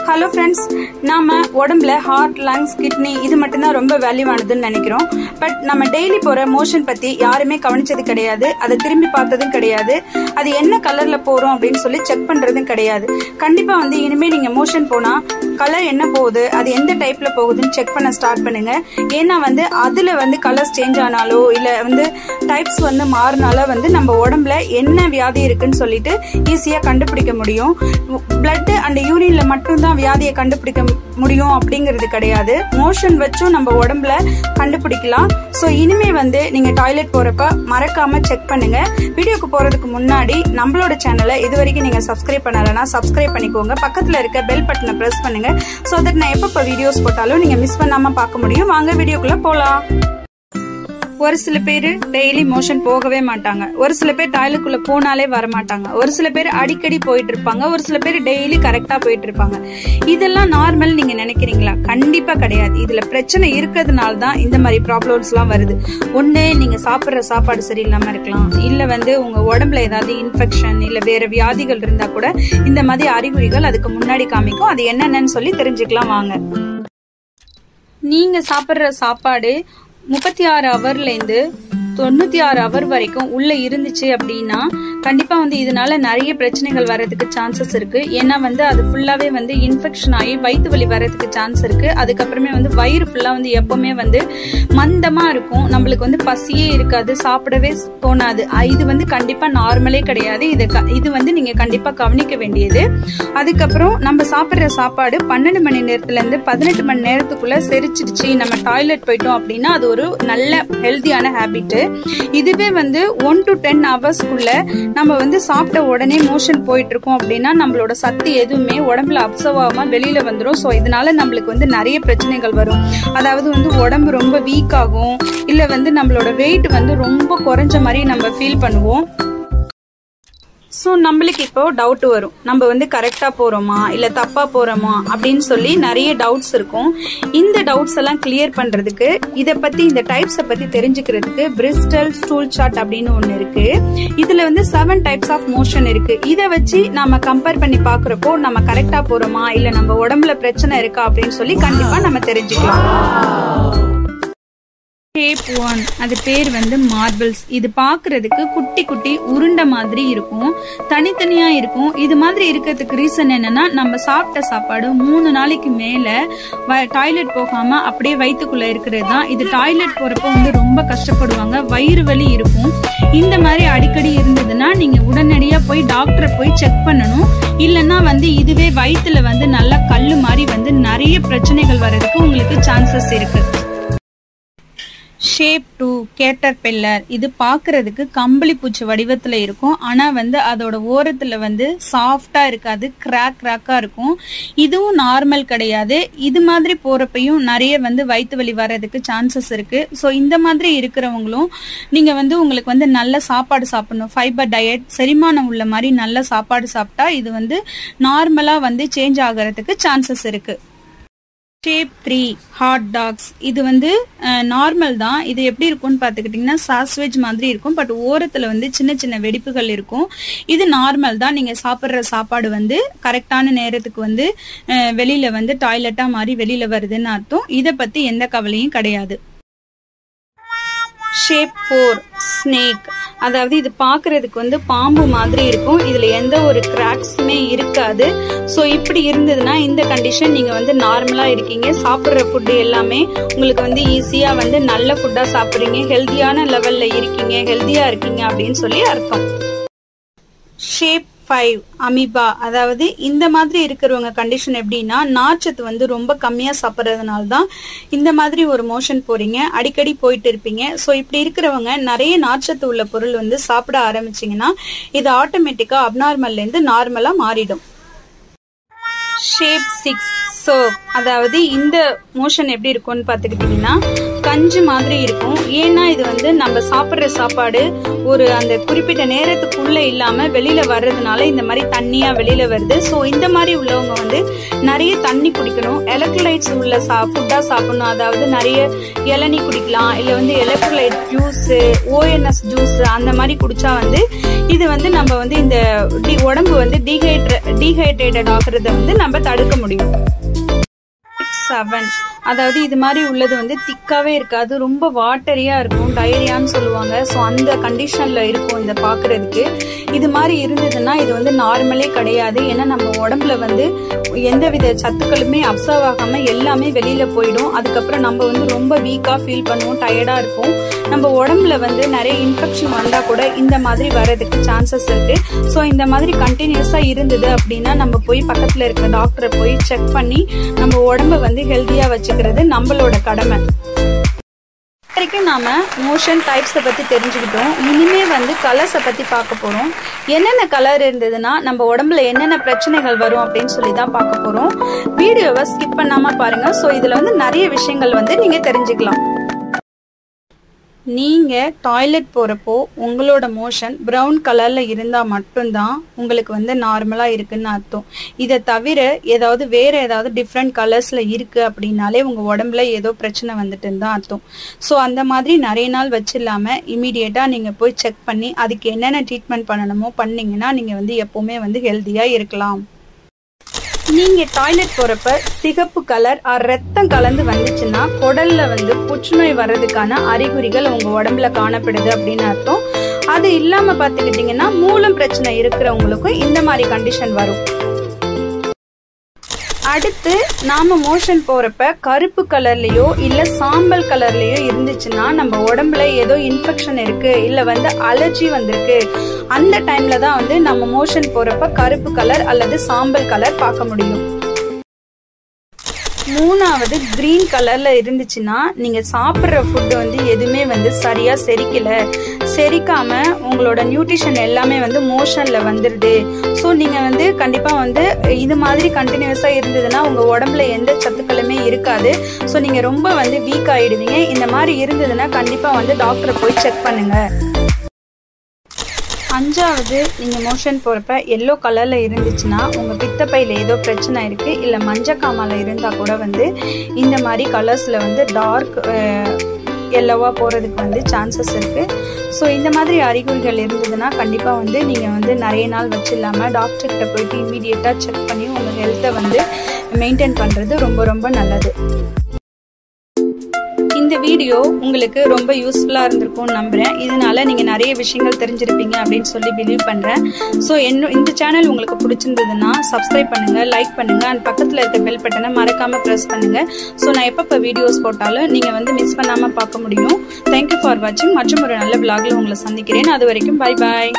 Hello friends, நாம உடம்புல heart, lungs, kidney இது மட்டும்தான் ரொம்ப வேல்யூவானதுன்னு நினைக்கிறோம். பட் நம்ம டெய்லி போற மோஷன் பத்தி யாருமே கவனிச்சது கிடையாது, அதை திரும்பி பார்த்ததும் கிடையாது, அது என்ன கலர்ல போறோம் அப்படின்னு சொல்லி செக் பண்றதும் கிடையாது. கண்டிப்பா இனிமே நீங்க மோஷன் போனா கலர் என்ன போகுது, அது எந்த டைப்ல போகுதுன்னு செக் பண்ண ஸ்டார்ட் பண்ணுங்க. ஏன்னா அதுல கலர்ஸ் சேஞ்ச் ஆனாலோ இல்ல டைப்ஸ் மாறினாலோ நம்ம உடம்புல என்ன வியாதி இருக்குன்னு சொல்லிட்டு ஈஸியா கண்டுபிடிக்க முடியும். பிளட் அண்ட் யூரின்ல மட்டும்தான் வியாதியை கண்டுபிடிக்க முடியும் அப்படிங்கிறது கிடையாது. மோஷன் வச்சும் நம்ம உடம்புல கண்டுபிடிக்கலாம். சோ இனிமே நீங்க டாய்லெட் போறப்ப மறக்காம செக் பண்ணுங்க. வீடியோக்கு போறதுக்கு முன்னாடி நம்மளோட சேனலை இது வரைக்கும் நீங்க சப்ஸ்கிரைப் பண்ணலன்னா சப்ஸ்கிரைப் பண்ணிக்கோங்க. பக்கத்துல இருக்க பெல் பட்டனை பிரஸ் பண்ணுங்க. சோ தட் நான் எப்ப வீடியோஸ் போட்டாலும் நீங்க மிஸ் பண்ணாம பார்க்க முடியும். வாங்க வீடியோக்குள்ள போலாம். ஒரு சில பேர் டெய்லி மோஷன் போகவே மாட்டாங்க, ஒரு சில பேர் டாய்லெட்டுக்குள்ள போனாலே வர மாட்டாங்க, ஒரு சில பேர் அடிக்கடி போயிட்டு இருப்பாங்க, ஒரு சில பேர் டெய்லி கரெக்டா போயிட்டு இருப்பாங்க. இதெல்லாம் நார்மல் நீங்க நினைக்கிறீங்களா? கண்டிப்பா கிடையாது. இதுல பிரச்சனை இருக்கிறதுனால தான் இந்த மாதிரி ப்ராப்ளம்ஸ் எல்லாம் வருது. ஒண்ணு, நீங்க சாப்பிடுற சாப்பாடு சரியில்லாம இருக்கலாம், இல்ல உங்க உடம்புல ஏதாவது இன்ஃபெக்ஷன் இல்ல வேற வியாதிகள் இருந்தா கூட இந்த மாதிரி அறிகுறிகள் அதுக்கு முன்னாடி காமிக்கும். அது என்னென்னு சொல்லி தெரிஞ்சுக்கலாம் வாங்க. நீங்க சாப்பிடுற சாப்பாடு 36 ஹவர்ல இருந்து 96 ஹவர் வரைக்கும் உள்ள இருந்துச்சு அப்படின்னா கண்டிப்பா இதனால நிறைய பிரச்சனைகள் வர்றதுக்கு சான்சஸ் இருக்கு. ஏன்னா அது ஃபுல்லாவே இன்ஃபெக்ஷன் ஆகி வயிற்று வலி வர்றதுக்கு சான்ஸ் இருக்கு. அதுக்கப்புறமே வயிறு ஃபுல்லா எப்பவுமே மந்தமா இருக்கும், நம்மளுக்கு பசியே இருக்காது, சாப்பிடவே தோணாது. இது கண்டிப்பா நார்மலே கிடையாது. இது நீங்க கண்டிப்பா கவனிக்க வேண்டியது. அதுக்கப்புறம் நம்ம சாப்பிடுற சாப்பாடு 12 மணி நேரத்துல இருந்து 18 மணி நேரத்துக்குள்ள செரிச்சிடுச்சு, நம்ம டாய்லெட் போயிட்டோம் அப்படின்னா அது ஒரு நல்ல ஹெல்தியான ஹேபிட். இதுவே 1 to 10 ஹவர்ஸ்க்குள்ள நம்ம சாப்பிட்ட உடனே மோஷன் போயிட்டு இருக்கோம் அப்படின்னா நம்மளோட சத்து எதுவுமே உடம்புல அப்சர்வ் ஆகாம வெளியில வந்துடும். சோ இதனால நம்மளுக்கு நிறைய பிரச்சனைகள் வரும். அதாவது உடம்பு ரொம்ப வீக் ஆகும், இல்ல நம்மளோட வெயிட் ரொம்ப குறைஞ்ச மாதிரி நம்ம ஃபீல் பண்ணுவோம். சோ நம்மளுக்கு இப்போ டவுட் வரும், நம்ம கரெக்டா போறோமா இல்ல தப்பா போறோமா அப்படின்னு சொல்லி நிறைய டவுட்ஸ் இருக்கும். இந்த டவுட்ஸ் எல்லாம் கிளியர் பண்றதுக்கு இத பத்தி இந்த டைப்ஸ் பத்தி தெரிஞ்சுக்கிறதுக்கு பிரிஸ்டல் ஸ்டூல் சார்ட் அப்படின்னு ஒண்ணு இருக்கு. இதுல 7 டைப்ஸ் ஆஃப் மோஷன் இருக்கு. இத வச்சு நாம கம்பேர் பண்ணி பாக்குறப்போ நம்ம கரெக்டா போறோமா இல்ல நம்ம உடம்புல பிரச்சனை இருக்கா அப்படின்னு சொல்லி கண்டிப்பா நம்ம தெரிஞ்சுக்கலாம். ஷேப் 1, அது பேர் மார்பிள்ஸ். இது பாக்குறதுக்கு குட்டி குட்டி உருண்டை மாதிரி இருக்கும், தனித்தனியா இருக்கும். இது மாதிரி இருக்கிறதுக்கு ரீசன் என்னன்னா நம்ம சாப்பிட்ட சாப்பாடு 3 நாளைக்கு மேல டாய்லெட் போகாம அப்படியே வயிற்றுக்குள்ள இருக்கிறது தான். இது டாய்லெட் போறப்போ ரொம்ப கஷ்டப்படுவாங்க, வயிறு வலி இருக்கும். இந்த மாதிரி அடிக்கடி இருந்ததுன்னா நீங்க உடனடியா போய் டாக்டரை போய் செக் பண்ணணும். இல்லன்னா இதுவே வயிற்றுல நல்லா கல்லு மாதிரி நிறைய பிரச்சனைகள் வர்றதுக்கு உங்களுக்கு சான்சஸ் இருக்கு. Shape 2, caterpillar. இது பாக்குறதுக்கு கம்பளி பூச்சி வடிவத்துல இருக்கும். ஆனா அதோட ஓரத்துல சாஃப்டா இருக்காது, கிராக்கா இருக்கும். இதுவும் நார்மல் கிடையாது. இது மாதிரி போறப்பையும் நிறைய வயிற்று வலி வர்றதுக்கு சான்சஸ் இருக்கு. சோ இந்த மாதிரி இருக்கிறவங்களும் நீங்க உங்களுக்கு நல்ல சாப்பாடு சாப்பிடணும், ஃபைபர் டயட், செரிமானம் உள்ள மாதிரி நல்ல சாப்பாடு சாப்பிட்டா இது நார்மலா சேஞ்ச் ஆகிறதுக்கு சான்சஸ் இருக்கு. Shape 3, hot tax. இது நார்மல் தான். இது எப்படி இருக்கும்னு பாத்துக்கிட்டீங்கன்னா சாஸ்வேஜ் மாதிரி இருக்கும். பட் ஓரத்துல சின்ன சின்ன வெடிப்புகள் இருக்கும். இது நார்மல் தான். நீங்க சாப்பிடுற சாப்பாடு கரெக்டான நேரத்துக்கு வெளியில டாய்லெட்டா மாதிரி வெளியில வருதுன்னு அர்த்தம். இத பத்தி எந்த கவலையும் கிடையாது. Shape 4, snake. அதாவது இது பாக்குறதுக்கு பாம்பு மாதிரி இருக்கும். இதுல எந்த ஒரு கிராக்ஸுமே இருக்காது. சோ இப்படி இருந்ததுன்னா இந்த கண்டிஷன் நீங்க நார்மலா இருக்கீங்க. சாப்பிடுற ஃபுட் எல்லாமே உங்களுக்கு ஈஸியா நல்ல ஃபுட்டா சாப்பிடுறீங்க, ஹெல்தியான லெவல்ல இருக்கீங்க, ஹெல்தியா இருக்கீங்க அப்படின்னு சொல்லி அர்த்தம். Shape 5, amoeba. அதாவது இந்த மாதிரி இருக்கிறவங்க கண்டிஷன் எப்படின்னா நார்ச்சத்து ரொம்ப கம்மியா சாப்பிட்றதுனால தான் இந்த மாதிரி ஒரு மோஷன் போறீங்க, அடிக்கடி போயிட்டு இருப்பீங்க. சோ இப்படி இருக்கிறவங்க நிறைய நார்ச்சத்து உள்ள பொருள் சாப்பிட ஆரம்பிச்சீங்கன்னா இது ஆட்டோமேட்டிக்கா அப்நார்மல்ல இருந்து நார்மலா மாறிடும். Shape 6, serve. அதாவது இந்த மோஷன் எப்படி இருக்கும்னு பாத்துக்கிட்டீங்கன்னா கஞ்சி மாதிரி இருக்கும். ஏன்னா இது வந்து நம்ம சாப்பிடுற சாப்பாடு ஒரு அந்த குறிப்பிட்ட நேரத்துக்குள்ள இல்லாம வெளியில வர்றதுனால இந்த மாதிரி தண்ணியா வெளியில வருது. ஸோ இந்த மாதிரி உள்ளவங்க வந்து நிறைய தண்ணி குடிக்கணும். எலக்ட்ரோலைட்ஸ் உள்ள ஃபுட்டா சாப்பிடணும். அதாவது நிறைய இளநீ குடிக்கலாம், இல்ல வந்து எலக்ட்ரோலைட் ஜூஸ், ONS ஜூஸ் அந்த மாதிரி குடிச்சா வந்து இது வந்து நம்ம வந்து இந்த உடம்பு வந்து டீஹைட்ரேட்டட் ஆகுறத வந்து நம்ம தடுக்க முடியும். 7 அதாவது இது மாதிரி உள்ளது வந்து திக்காவே இருக்காது, ரொம்ப வாட்டரியா இருக்கும், டயரியான்னு சொல்லுவாங்க. ஸோ அந்த கண்டிஷன்ல இருக்கும் இந்த பாக்குறதுக்கு. இது மாதிரி இருந்ததுன்னா இது வந்து நார்மலே கிடையாது. ஏன்னா நம்ம உடம்புல வந்து எந்தவித சத்துக்களுமே அப்சர்வ் ஆகாம எல்லாமே வெளியில போயிடும். அதுக்கப்புறம் நம்ம வந்து ரொம்ப வீக்கா ஃபீல் பண்ணுவோம், டயர்டா இருக்கும். நம்ம உடம்புல வந்து நிறைய இன்ஃபெக்ஷன் வந்தா கூட இந்த மாதிரி வர்றதுக்கு சான்சஸ் இருக்கு. ஸோ இந்த மாதிரி கண்டினியூஸா இருந்தது அப்படின்னா நம்ம போய் பக்கத்துல இருக்கிற டாக்டரை போய் செக் பண்ணி நம்ம உடம்ப வந்து ஹெல்தியா வச்சுக்கிறது நம்மளோட கடமை. வரைக்கும் நாம மோஷன் டைப்ஸை பத்தி தெரிஞ்சுக்கிட்டோம். இனிமே வந்து கலர்ஸை பத்தி பார்க்க போறோம். என்னென்ன கலர் இருந்ததுன்னா நம்ம உடம்புல என்னென்ன பிரச்சனைகள் வரும் அப்படின்னு சொல்லி தான் பார்க்க போறோம். வீடியோவை ஸ்கிப் பண்ணாம பாருங்க. ஸோ இதுல வந்து நிறைய விஷயங்கள் வந்து நீங்க தெரிஞ்சுக்கலாம். நீங்க டாய்லெட் போறப்போ உங்களோட மோஷன் பிரவுன் கலர்ல இருந்தா மட்டும்தான் உங்களுக்கு வந்து நார்மலா இருக்குன்னு அர்த்தம். இதை தவிர ஏதாவது வேற ஏதாவது டிஃப்ரெண்ட் கலர்ஸ்ல இருக்கு அப்படின்னாலே உங்க உடம்புல ஏதோ பிரச்சனை வந்துட்டுன்னு தான் அர்த்தம். ஸோ அந்த மாதிரி நிறைய நாள் வச்சில்லாம இமீடியட்டா நீங்க போய் செக் பண்ணி அதுக்கு என்னென்ன ட்ரீட்மெண்ட் பண்ணணுமோ பண்ணீங்கன்னா நீங்க வந்து எப்பவுமே வந்து ஹெல்தியா இருக்கலாம். நீங்க டாய்லெட் போறப்ப சிகப்பு கலர் ரத்தம் கலந்து வந்துச்சுன்னா குடல்ல வந்து புற்றுநோய் வர்றதுக்கான அறிகுறிகள் உங்க உடம்புல காணப்படுது அப்படின்னு அர்த்தம். அது இல்லாம பாத்துக்கிட்டீங்கன்னா மூலம் பிரச்சனை இருக்கிறவங்களுக்கும் இந்த மாதிரி கண்டிஷன் வரும். அடுத்து நாம மோஷன் போறப்ப கருப்பு கலர்லயோ இல்ல சாம்பல் கலர்லயோ இருந்துச்சுன்னா நம்ம உடம்புல ஏதோ இன்ஃபெக்ஷன் இருக்கு, இல்ல வந்து அலர்ஜி வந்திருக்கு. அந்த டைம்ல தான் வந்து நம்ம மோஷன் போறப்ப கருப்பு கலர் அல்லது சாம்பல் கலர் பார்க்க முடியும். மூணாவது கிரீன் கலர்ல இருந்துச்சுன்னா நீங்க சாப்பிடுற ஃபுட் வந்து எதுவுமே வந்து சரியா செரிக்காம உங்களோட நியூட்ரிஷன் எல்லாமே வந்து மோஷன்ல வந்துருது. ஸோ நீங்க வந்து கண்டிப்பா வந்து இது மாதிரி கண்டினியூஸா இருந்ததுன்னா உங்க உடம்புல எந்த சத்துக்களுமே இருக்காது. ஸோ நீங்க ரொம்ப வந்து வீக் ஆயிடுவீங்க. இந்த மாதிரி இருந்ததுன்னா கண்டிப்பா வந்து டாக்டரை போய் செக் பண்ணுங்க. அஞ்சாவது, நீங்க மோஷன் போறப்ப எல்லோ கலர்ல இருந்துச்சுன்னா உங்க பித்தப்பையில ஏதோ பிரச்சனை இருக்கு, இல்ல மஞ்சக்காமல இருந்தா கூட வந்து இந்த மாதிரி கலர்ஸ்ல வந்து டார்க் எல்லோவா போறதுக்கு வந்து சான்சஸ் இருக்கு. ஸோ இந்த மாதிரி அறிகுறிகள் இருந்ததுன்னா கண்டிப்பா வந்து நீங்க வந்து நிறைய நாள் வச்சில்லாம டாக்டர்கிட்ட போயிட்டு இமீடியட்டா செக் பண்ணி உங்க ஹெல்த்தை வந்து மெயின்டைன் பண்றது ரொம்ப ரொம்ப நல்லது. இந்த வீடியோ உங்களுக்கு ரொம்ப யூஸ்ஃபுல்லா இருந்திருக்கும்னு நம்புறேன். இதனால நீங்க நிறைய விஷயங்கள் தெரிஞ்சிருப்பீங்க அப்படின்னு சொல்லி பிலீவ் பண்றேன். ஸோ இந்த சேனல் உங்களுக்கு பிடிச்சிருந்ததுன்னா சப்ஸ்கிரைப் பண்ணுங்க, லைக் பண்ணுங்க, அண்ட் பக்கத்துல இருக்க பெல் பட்டனை மறக்காம பிரஸ் பண்ணுங்க. ஸோ நான் எப்பப்ப வீடியோஸ் போட்டாலும் நீங்க வந்து மிஸ் பண்ணாம பார்க்க முடியும். தேங்க்யூ ஃபார் வாட்சிங். மற்றும் ஒரு நல்ல vlogல உங்களை சந்திக்கிறேன். அது வரைக்கும் பை பாய்.